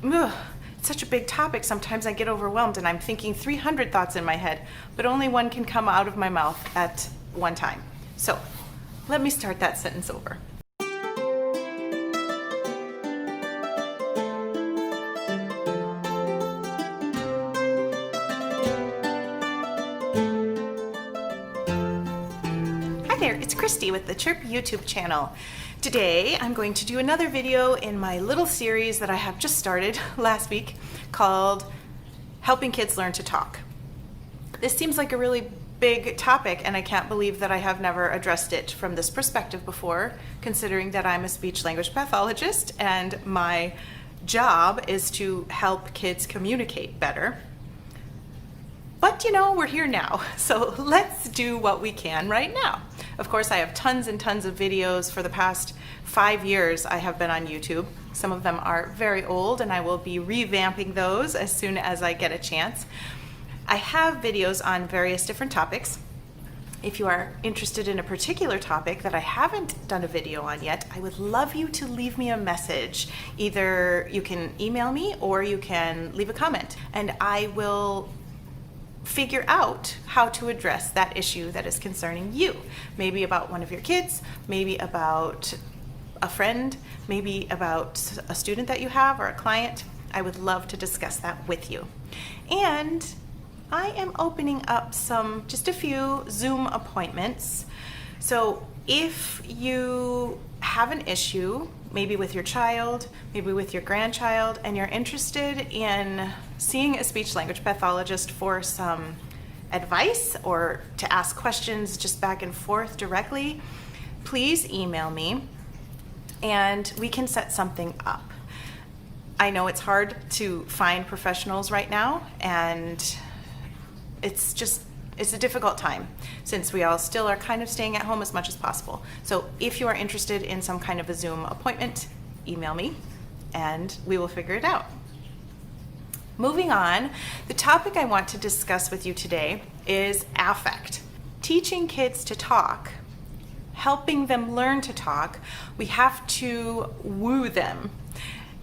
It's such a big topic. Sometimes I get overwhelmed and I'm thinking 300 thoughts in my head, but only one can come out of my mouth at one time. So let me start that sentence over. Hi there, it's Christy with the Chirp YouTube channel. Today I'm going to do another video in my little series that I have just started last week called Helping Kids Learn to Talk. This seems like a really big topic and I can't believe that I have never addressed it from this perspective before, considering that I'm a speech-language pathologist and my job is to help kids communicate better. But you know, we're here now, so let's do what we can right now. Of course, I have tons and tons of videos. For the past 5 years I have been on YouTube. Some of them are very old and I will be revamping those as soon as I get a chance. I have videos on various different topics. If you are interested in a particular topic that I haven't done a video on yet, I would love you to leave me a message. Either you can email me or you can leave a comment and I will figure out how to address that issue that is concerning you. Maybe about one of your kids, maybe about a friend, maybe about a student that you have or a client. I would love to discuss that with you. And I am opening up just a few Zoom appointments. So if you have an issue, maybe with your child, maybe with your grandchild, and you're interested in seeing a speech-language pathologist for some advice or to ask questions just back and forth directly, please email me and we can set something up. I know it's hard to find professionals right now and it's a difficult time since we all still are kind of staying at home as much as possible. So if you are interested in some kind of a Zoom appointment, email me and we will figure it out. Moving on, the topic I want to discuss with you today is affect. Teaching kids to talk, helping them learn to talk, we have to woo them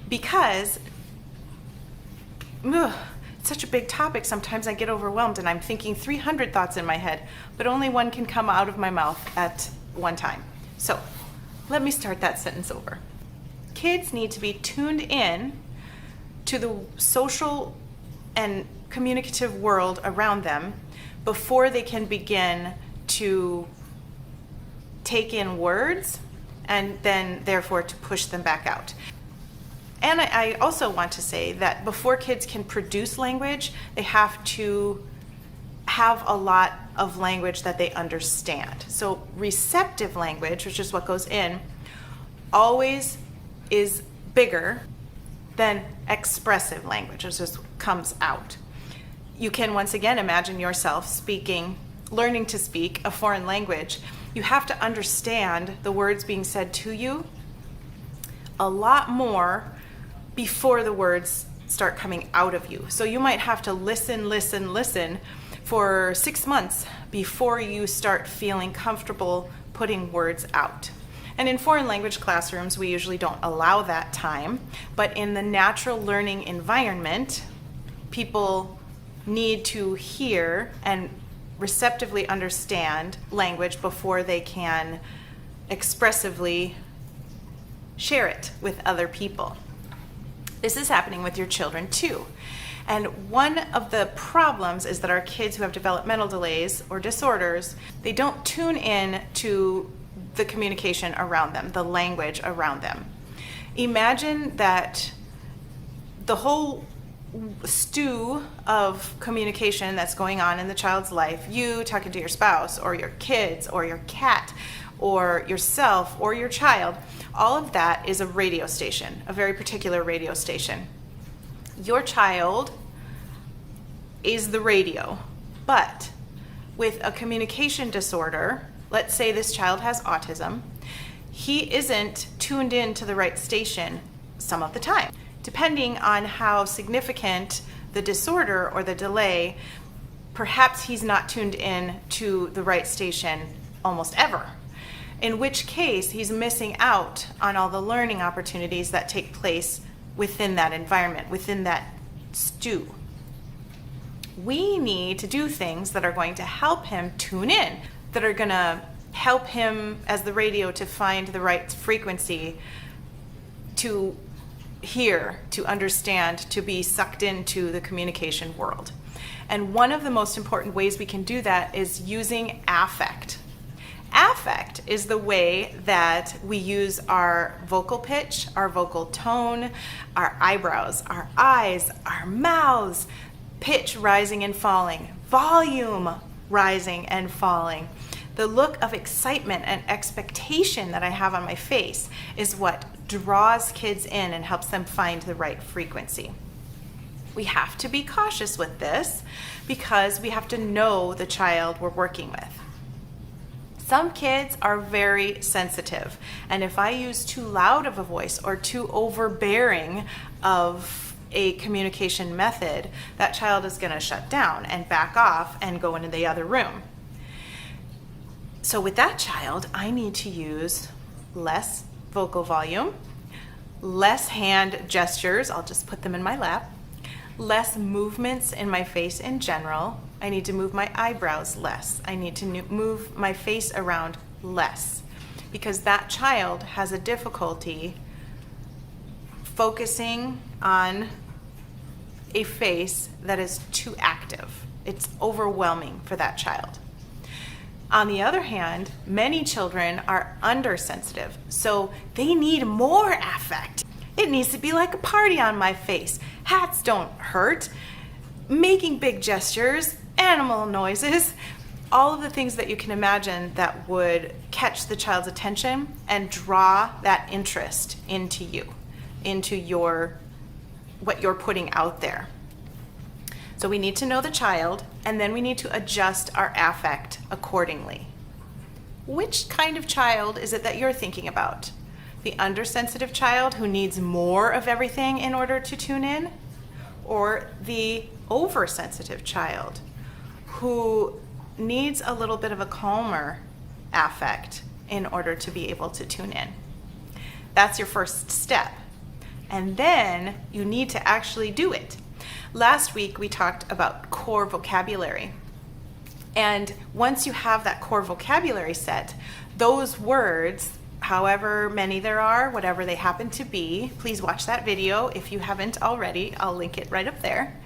because it's such a big topic. Sometimes I get overwhelmed and I'm thinking 300 thoughts in my head, but only one can come out of my mouth at one time. So let me start that sentence over. Kids need to be tuned in to the social and communicative world around them before they can begin to take in words and then therefore to push them back out. And I also want to say that before kids can produce language, they have to have a lot of language that they understand. So receptive language, which is what goes in, always is bigger than expressive language, which just comes out. You can once again imagine yourself learning to speak a foreign language. You have to understand the words being said to you a lot more before the words start coming out of you. So you might have to listen for 6 months before you start feeling comfortable putting words out. And in foreign language classrooms, we usually don't allow that time, but in the natural learning environment, people need to hear and receptively understand language before they can expressively share it with other people. This is happening with your children too. And one of the problems is that our kids who have developmental delays or disorders, they don't tune in to the communication around them, the language around them. Imagine that the whole stew of communication that's going on in the child's life, you talking to your spouse or your kids or your cat or yourself or your child, all of that is a radio station, a very particular radio station. Your child is the radio, but with a communication disorder, let's say this child has autism, he isn't tuned in to the right station some of the time. Depending on how significant the disorder or the delay, perhaps he's not tuned in to the right station almost ever. In which case, he's missing out on all the learning opportunities that take place within that environment, within that stew. We need to do things that are going to help him tune in, that are going to help him as the radio to find the right frequency, to hear, to understand, to be sucked into the communication world. And one of the most important ways we can do that is using affect. Affect is the way that we use our vocal pitch, our vocal tone, our eyebrows, our eyes, our mouths, pitch rising and falling, volume rising and falling. The look of excitement and expectation that I have on my face is what draws kids in and helps them find the right frequency. We have to be cautious with this because we have to know the child we're working with. Some kids are very sensitive, and if I use too loud of a voice or too overbearing of a communication method, that child is going to shut down and back off and go into the other room. So with that child, I need to use less vocal volume, less hand gestures, I'll just put them in my lap, less movements in my face in general. I need to move my eyebrows less. I need to move my face around less, because that child has a difficulty focusing on a face that is too active. It's overwhelming for that child. On the other hand, many children are undersensitive, so they need more affect. It needs to be like a party on my face. Hats don't hurt. Making big gestures, animal noises, all of the things that you can imagine that would catch the child's attention and draw that interest into you, into what you're putting out there. So we need to know the child, and then we need to adjust our affect accordingly. Which kind of child is it that you're thinking about? The undersensitive child who needs more of everything in order to tune in? Or the oversensitive child who needs a little bit of a calmer affect in order to be able to tune in? That's your first step. And then you need to actually do it. Last week we talked about core vocabulary. And once you have that core vocabulary set, those words, however many there are, whatever they happen to be, please watch that video if you haven't already. I'll link it right up there.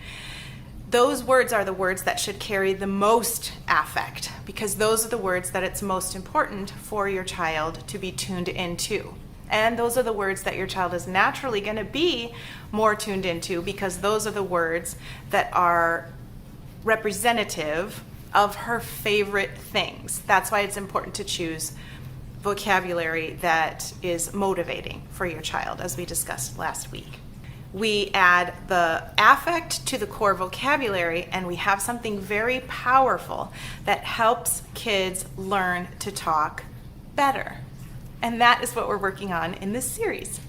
Those words are the words that should carry the most affect, because those are the words that it's most important for your child to be tuned into. And those are the words that your child is naturally going to be more tuned into, because those are the words that are representative of her favorite things. That's why it's important to choose vocabulary that is motivating for your child, as we discussed last week. We add the affect to the core vocabulary, and we have something very powerful that helps kids learn to talk better. And that is what we're working on in this series.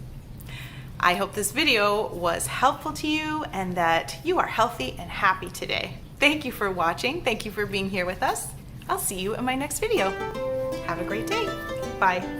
I hope this video was helpful to you and that you are healthy and happy today. Thank you for watching. Thank you for being here with us. I'll see you in my next video. Have a great day. Bye.